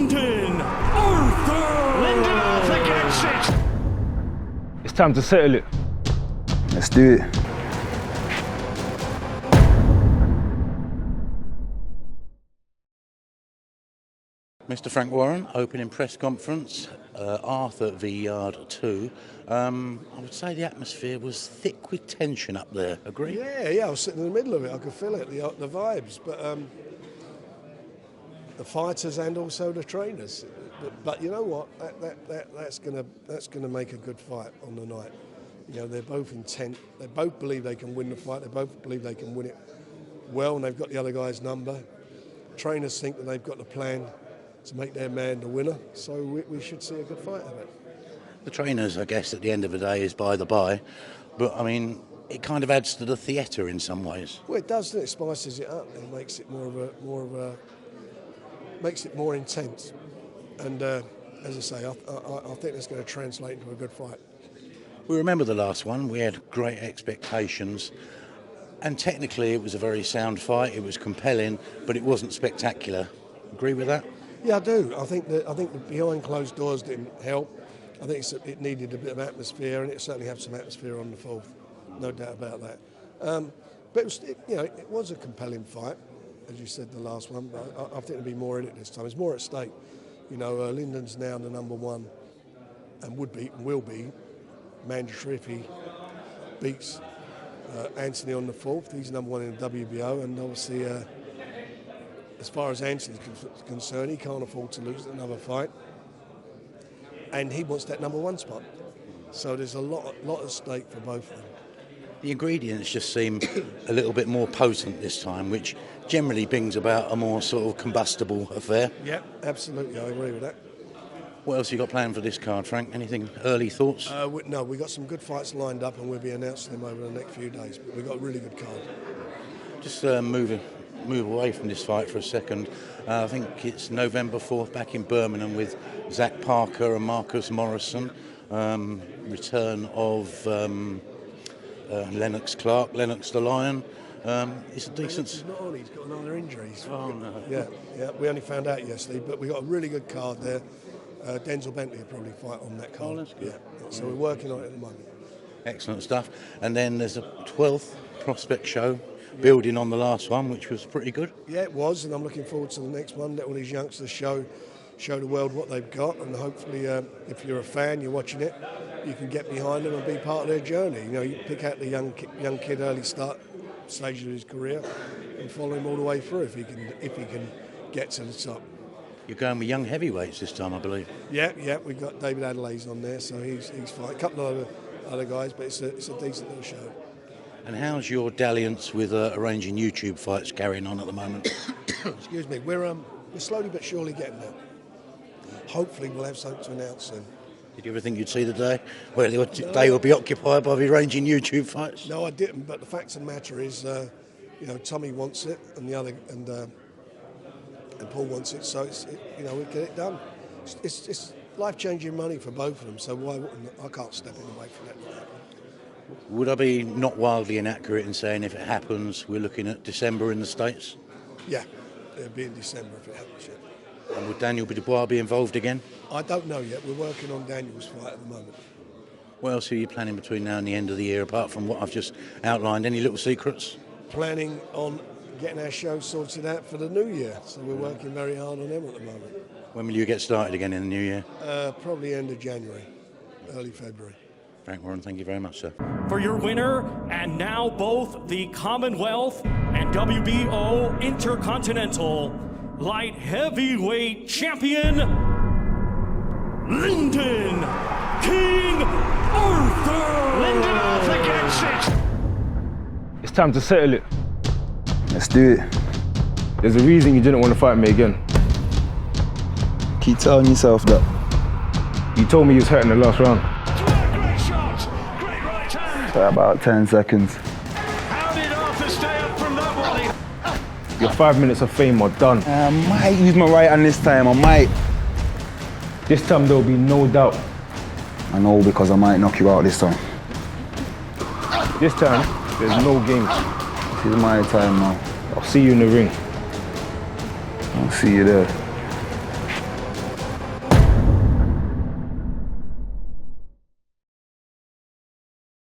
Lyndon Arthur! Lyndon Arthur gets it! It's time to settle it. Let's do it. Mr. Frank Warren, opening press conference, Arthur v Yarde 2. I would say the atmosphere was thick with tension up there, agree? Yeah, I was sitting in the middle of it, I could feel it, the vibes, but the fighters and also the trainers. But you know what, that's gonna make a good fight on the night. You know, they're both intent, they both believe they can win the fight, they both believe they can win it well, and they've got the other guy's number. Trainers think that they've got the plan to make their man the winner, so we should see a good fight of it. The trainers, I guess, at the end of the day is by the by, but I mean, it kind of adds to the theatre in some ways. Well, it does, it spices it up, it makes it makes it more intense, and as I say, I think it's going to translate into a good fight. We remember the last one, we had great expectations, and technically it was a very sound fight, it was compelling, but it wasn't spectacular. Agree with that? Yeah, I do. I think the behind closed doors didn't help. I think it needed a bit of atmosphere, and it certainly had some atmosphere on the fourth, no doubt about that. But it was a compelling fight, as you said, the last one. But I think there'll be more in it this time. There's more at stake. You know, Lyndon's now the number one, and will be mandatory if he beats Anthony on the fourth. He's number one in the WBO, and obviously. As far as Anthony's concerned, he can't afford to lose another fight, and he wants that number one spot. So there's a lot at stake for both of them. The ingredients just seem a little bit more potent this time, which generally brings about a more sort of combustible affair. Yeah, absolutely, I agree with that. What else have you got planned for this card, Frank? Anything early thoughts? No, we've got some good fights lined up, and we'll be announcing them over the next few days. But we've got a really good card. Just move away from this fight for a second. I think it's November 4th back in Birmingham with Zach Parker and Marcus Morrison. Return of Lennox Clark, Lennox the Lion. It's a decent... He's not on, he's got another injury. Oh, no. Yeah, we only found out yesterday, but we got a really good card there. Denzel Bentley will probably fight on that card. Oh, that's good. Yeah, so we're working on it at the moment. Excellent stuff. And then there's a 12th prospect show, building on the last one, which was pretty good. Yeah, it was, and I'm looking forward to the next one. Let all these youngsters show the world what they've got, and hopefully, if you're a fan, you're watching it, you can get behind them and be part of their journey. You know, you pick out the young kid early stage of his career, and follow him all the way through if he can get to the top. You're going with young heavyweights this time, I believe. Yeah, we've got David Adelaide's on there, so he's fine. A couple of other guys, but it's a decent little show. And how's your dalliance with arranging YouTube fights carrying on at the moment? Excuse me, we're slowly but surely getting there. Hopefully we'll have something to announce soon. Did you ever think you'd see the day where they will be occupied by arranging YouTube fights? No, I didn't, but the fact of the matter is, Tommy wants it, and and Paul wants it, so we get it done. It's life-changing money for both of them, so why wouldn't I can't step in away from that. Would I be not wildly inaccurate in saying if it happens, we're looking at December in the States? Yeah, it'll be in December if it happens, yeah. And would Daniel Dubois be involved again? I don't know yet. We're working on Daniel's fight at the moment. What else are you planning between now and the end of the year, apart from what I've just outlined? Any little secrets? Planning on getting our show sorted out for the new year, so we're working very hard on them at the moment. When will you get started again in the new year? Probably end of January, early February. Frank Warren, thank you very much, sir. For your winner, and now both the Commonwealth and WBO Intercontinental Light Heavyweight Champion, Lyndon King Arthur! Lyndon Arthur gets it! It's time to settle it. Let's do it. There's a reason you didn't want to fight me again. Keep telling yourself that. You told me you was hurt in the last round. Great shot! Great right hand! For about 10 seconds. How did Arthur stay up from that volley? Your 5 minutes of fame are done. I might use my right hand this time, I might. This time there'll be no doubt. I know, because I might knock you out this time. This time, there's no games. This is my time now. I'll see you in the ring. I'll see you there.